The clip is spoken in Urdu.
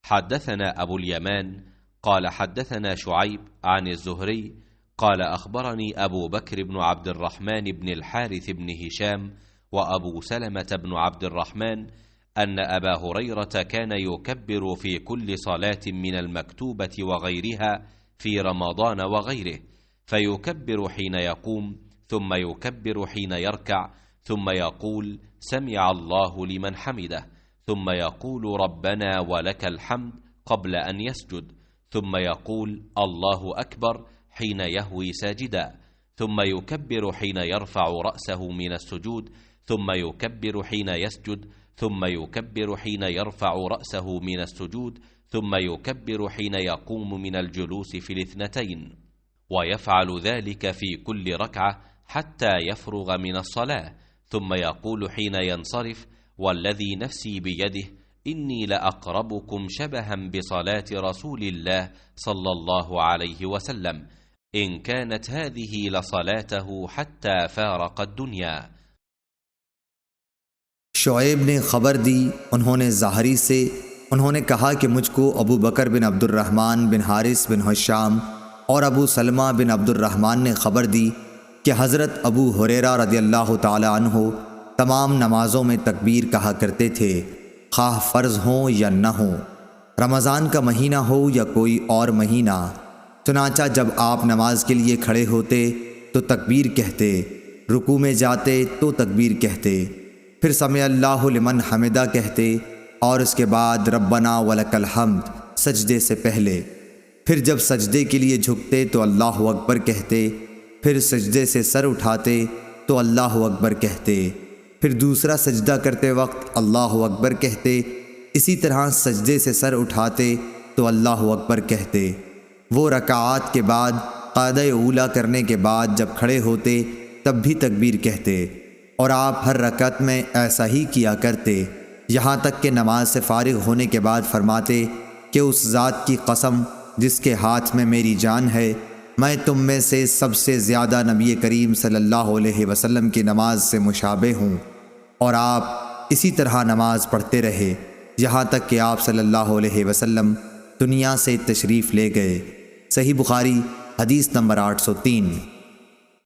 حدثنا أبو اليمان قال حدثنا شعيب عن الزهري قال أخبرني أبو بكر بن عبد الرحمن بن الحارث بن هشام وأبو سلمة بن عبد الرحمن أن أبا هريرة كان يكبر في كل صلاة من المكتوبة وغيرها في رمضان وغيره، فيكبر حين يقوم، ثم يكبر حين يركع، ثم يقول سمع الله لمن حمده، ثم يقول ربنا ولك الحمد قبل أن يسجد، ثم يقول الله أكبر حين يهوي ساجدا، ثم يكبر حين يرفع رأسه من السجود، ثم يكبر حين يسجد، ثم يكبر حين يرفع رأسه من السجود، ثم يكبر حين يقوم من الجلوس في الاثنتين، ويفعل ذلك في كل ركعة حتى يفرغ من الصلاة، ثم يقول حين ينصرف والذي نفسي بيده إني لأقربكم شبها بصلاة رسول الله صلى الله عليه وسلم، إن كانت هذه لصلاته حتى فارق الدنيا۔ شعیب نے خبر دی، انہوں نے ظاہری سے، انہوں نے کہا کہ مجھ کو ابو بکر بن عبد الرحمن بن حارث بن حشام اور ابو سلمہ بن عبد الرحمن نے خبر دی کہ حضرت ابو ہریرہ رضی اللہ تعالی عنہ تمام نمازوں میں تکبیر کہا کرتے تھے، خواہ فرض ہوں یا نہ ہوں، رمضان کا مہینہ ہو یا کوئی اور مہینہ۔ چنانچہ جب آپ نماز کے لیے کھڑے ہوتے تو تکبیر کہتے، رکوع میں جاتے تو تکبیر کہتے، پھر سمع اللہ لمن حمدہ کہتے، اور اس کے بعد ربنا ولک الحمد سجدے سے پہلے، پھر جب سجدے کے لیے جھکتے تو اللہ اکبر کہتے، پھر سجدے سے سر اٹھاتے تو اللہ اکبر کہتے، پھر دوسرا سجدہ کرتے وقت اللہ اکبر کہتے، اسی طرح سجدے سے سر اٹھاتے تو اللہ اکبر کہتے۔ وہ رکعات کے بعد قاعدہ اولیٰ کرنے کے بعد جب کھڑے ہوتے تب بھی تکبیر کہتے، اور آپ ہر رکعت میں ایسا ہی کیا کرتے، یہاں تک کہ نماز سے فارغ ہونے کے بعد فرماتے کہ اس ذات کی قسم جس کے ہاتھ میں میری جان ہے، میں تم میں سے سب سے زیادہ نبی کریم صلی اللہ علیہ وسلم کی نماز سے مشابہ ہوں۔ اور آپ اسی طرح نماز پڑھتے رہے یہاں تک کہ آپ صلی اللہ علیہ وسلم دنیا سے تشریف لے گئے۔ صحیح بخاری حدیث نمبر 803۔